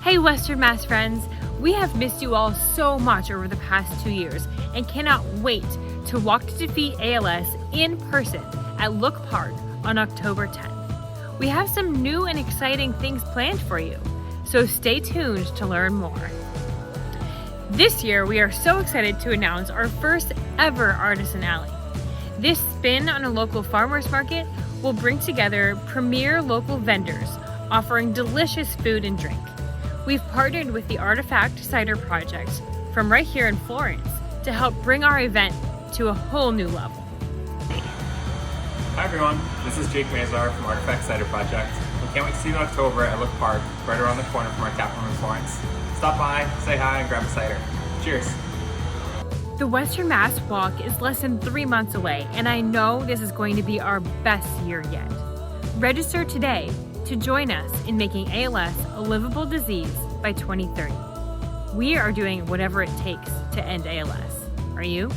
Hey Western Mass friends, we have missed you all so much over the past 2 years and cannot wait to walk to Defeat ALS in person at Look Park on October 10th. We have some new and exciting things planned for you, so stay tuned to learn more. This year, we are so excited to announce our first ever Artisan Alley. This spin on a local farmers market will bring together premier local vendors offering delicious food and drink. We've partnered with the Artifact Cider Project from right here in Florence to help bring our event to a whole new level. Hi everyone, this is Jake Mazar from Artifact Cider Project. We can't wait to see you in October at Look Park, right around the corner from our tap room in Florence. Stop by, say hi, and grab a cider. Cheers! The Western Mass Walk is less than 3 months away, and I know this is going to be our best year yet. Register today to join us in making ALS a livable disease by 2030. We are doing whatever it takes to end ALS. Are you?